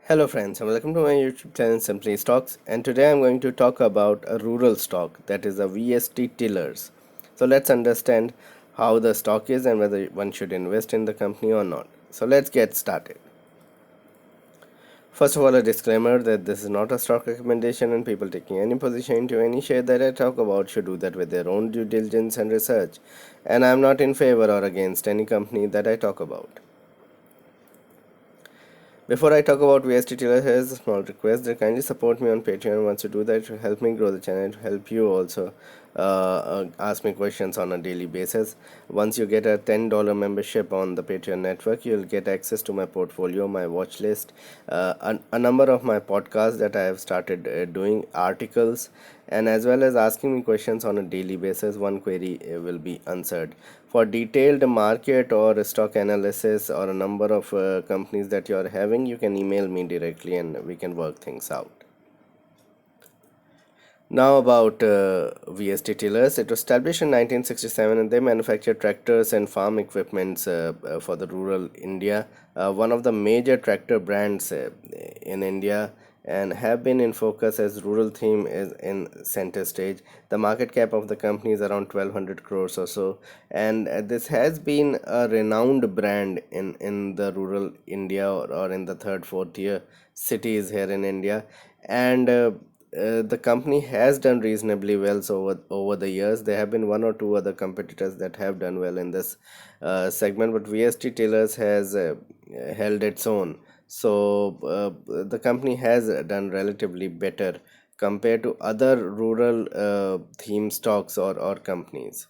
Hello friends and welcome to my YouTube channel Simply Stocks, and today I'm going to talk about a rural stock, that is a VST tillers. So let's understand how the stock is and whether one should invest in the company or not. So let's get started. First of all, a disclaimer that this is not a stock recommendation, and people taking any position into any share that I talk about should do that with their own due diligence and research, and I'm not in favor or against any company that I talk about. Before I talk about VST Taylor, here's a small request that kindly support me on Patreon. Once you do that, it will help me grow the channel. It will help you also ask me questions on a daily basis. Once you get a $10 membership on the Patreon network, you'll get access to my portfolio, my watch list, a number of my podcasts that I have started doing, articles, and as well as asking me questions on a daily basis. One query will be answered. For detailed market or stock analysis or a number of companies that you are having, you can email me directly and we can work things out. Now about VST Tillers. It was established in 1967 and they manufacture tractors and farm equipments for the rural India. One of the major tractor brands in India, and have been in focus as rural theme is in center stage. The market cap of the company is around 1200 crores or so, and this has been a renowned brand in the rural India, or in the third fourth tier cities here in India. And the company has done reasonably well. So over the years there have been one or two other competitors that have done well in this segment, but VST Tailors has held its own. So the company has done relatively better compared to other rural theme stocks or companies.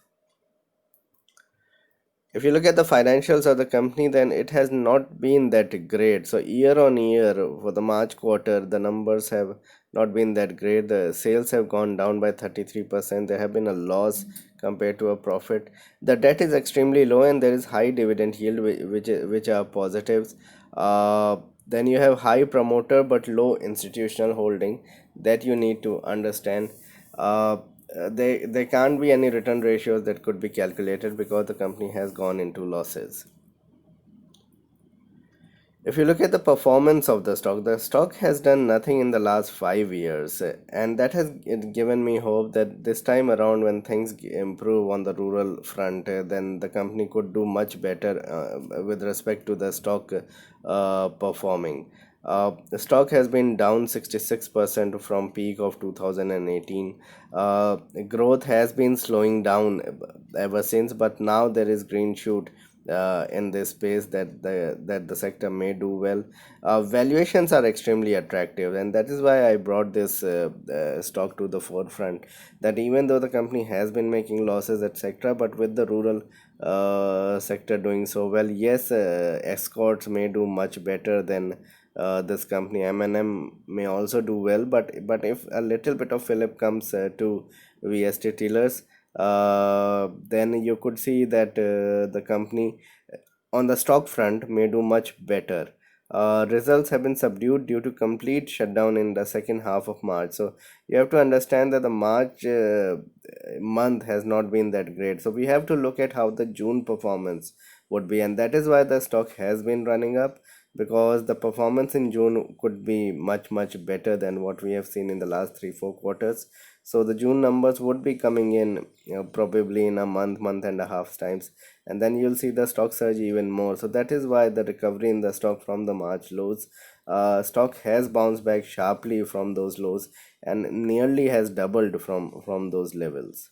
If you look at the financials of the company, then it has not been that great. So year on year for the March quarter, the numbers have not been that great. The sales have gone down by 33%. There have been a loss compared to a profit. The debt is extremely low and there is high dividend yield, which are positives. Then you have high promoter but low institutional holding, that you need to understand. There can't be any return ratios that could be calculated because the company has gone into losses. If you look at the performance of the stock has done nothing in the last 5 years, and that has given me hope that this time around, when things improve on the rural front, then the company could do much better with respect to the stock performing. The stock has been down 66% from peak of 2018. Growth has been slowing down ever since, but now there is green shoot in this space that the sector may do well. Valuations are extremely attractive, and that is why I brought this stock to the forefront. That even though the company has been making losses, etc., but with the rural sector doing so well, yes, escorts may do much better than this company. M&M may also do well, but if a little bit of fillip comes to VST Tillers, then you could see that the company on the stock front may do much better. Results have been subdued due to complete shutdown in the second half of March. So you have to understand that the March month has not been that great. So we have to look at how the June performance would be, and that is why the stock has been running up, because the performance in June could be much better than what we have seen in the last 3-4 quarters. So the June numbers would be coming in, probably in a month and a half times, and then you'll see the stock surge even more. So that is why the recovery in the stock from the March lows, stock has bounced back sharply from those lows and nearly has doubled from those levels.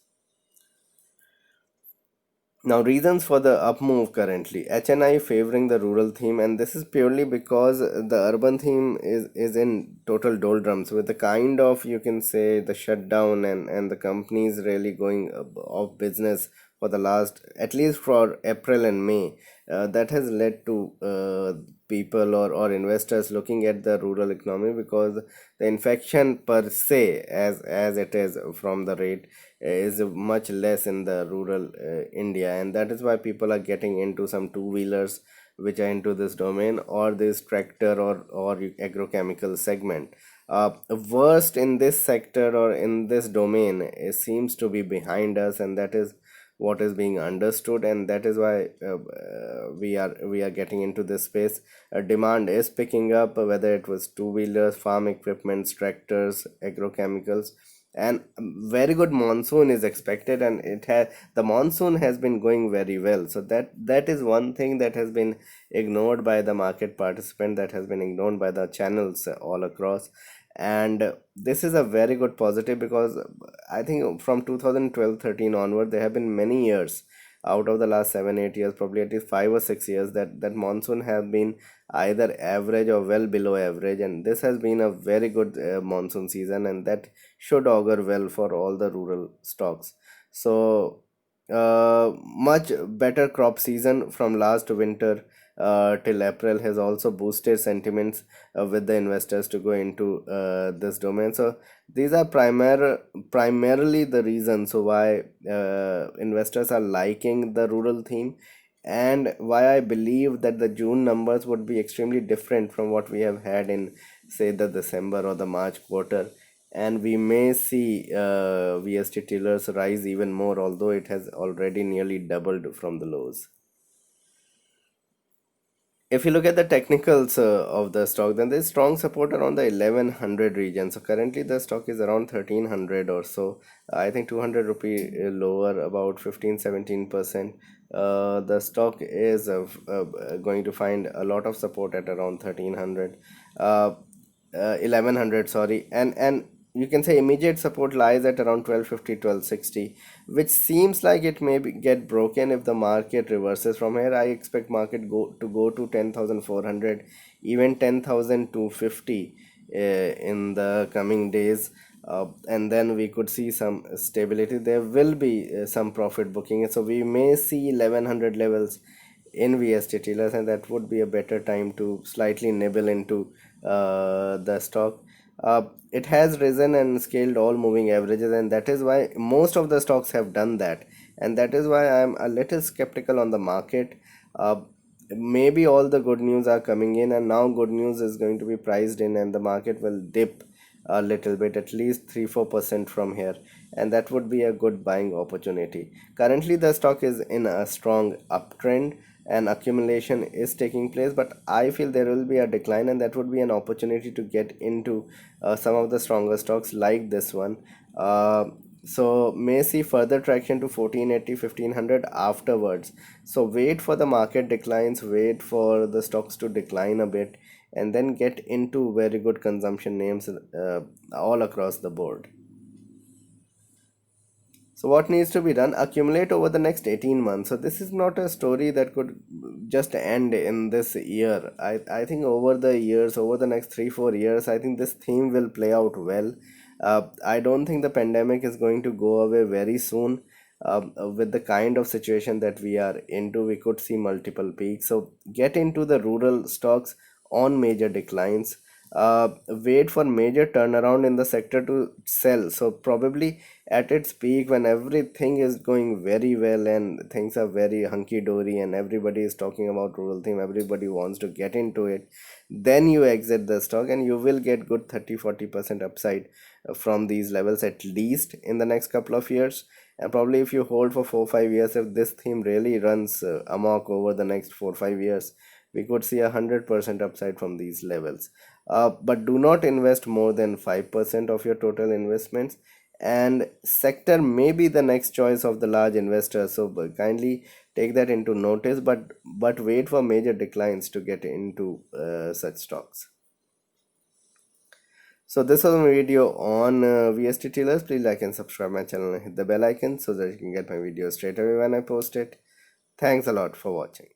Now, reasons for the up move currently: HNI favoring the rural theme, and this is purely because the urban theme is in total doldrums with the kind of, you can say, the shutdown, and the companies really going off business for the last, at least for April and May. That has led to people or investors looking at the rural economy, because the infection per se, as it is from the rate, is much less in the rural India, and that is why people are getting into some two wheelers which are into this domain, or this tractor or agrochemical segment. Worst in this sector or in this domain, it seems to be behind us, and that is what is being understood, and that is why we are getting into this space. Demand is picking up, whether it was two wheelers, farm equipment, tractors, agrochemicals, and very good monsoon is expected, and it has the monsoon has been going very well. So that is one thing that has been ignored by the market participant, that has been ignored by the channels all across. And this is a very good positive, because I think from 2012-13 onward, there have been many years out of the last 7-8 years, probably at least 5 or 6 years, that monsoon have been either average or well below average, and this has been a very good monsoon season, and that should augur well for all the rural stocks. So much better crop season from last winter till April has also boosted sentiments with the investors to go into this domain. So these are primarily the reasons why investors are liking the rural theme, and why I believe that the June numbers would be extremely different from what we have had in, say, the December or the March quarter. And we may see VST Tillers rise even more, although it has already nearly doubled from the lows. If you look at the technicals of the stock, then there's strong support around the 1100 region. So currently the stock is around 1300 or so. I think 200 rupee lower, about 15-17%. The stock is going to find a lot of support at around 1300, 1100, sorry. And you can say immediate support lies at around 1250, 1260, which seems like it may get broken if the market reverses from here. I expect market go to 10,400, even 10,250 in the coming days. And then we could see some stability. There will be some profit booking, so we may see 1100 levels in VST Tillers, and that would be a better time to slightly nibble into the stock. It has risen and scaled all moving averages, and that is why most of the stocks have done that, and that is why I'm a little skeptical on the market. Maybe all the good news are coming in, and now good news is going to be priced in, and the market will dip a little bit, at least 3-4% from here, and that would be a good buying opportunity. Currently the stock is in a strong uptrend, and accumulation is taking place, but I feel there will be a decline, and that would be an opportunity to get into some of the stronger stocks like this one. So may see further traction to 1480, 1500 afterwards. So wait for the market declines, wait for the stocks to decline a bit, and then get into very good consumption names all across the board. So what needs to be done? Accumulate over the next 18 months. So this is not a story that could just end in this year. I think over the years, over the next 3-4 years, I think this theme will play out well. I don't think the pandemic is going to go away very soon. With the kind of situation that we are into, we could see multiple peaks. So get into the rural stocks on major declines. Wait for major turnaround in the sector to sell. So probably at its peak, when everything is going very well and things are very hunky dory and everybody is talking about rural theme, everybody wants to get into it, then you exit the stock and you will get good 30-40% upside from these levels, at least in the next couple of years. And probably if you hold for 4-5 years, if this theme really runs amok over the next 4-5 years, we could see 100% upside from these levels. But do not invest more than 5% of your total investments, and sector may be the next choice of the large investors. So kindly take that into notice, but wait for major declines to get into such stocks. So this was my video on VST Tillers. Please like and subscribe my channel and hit the bell icon so that you can get my videos straight away when I post it. Thanks a lot for watching.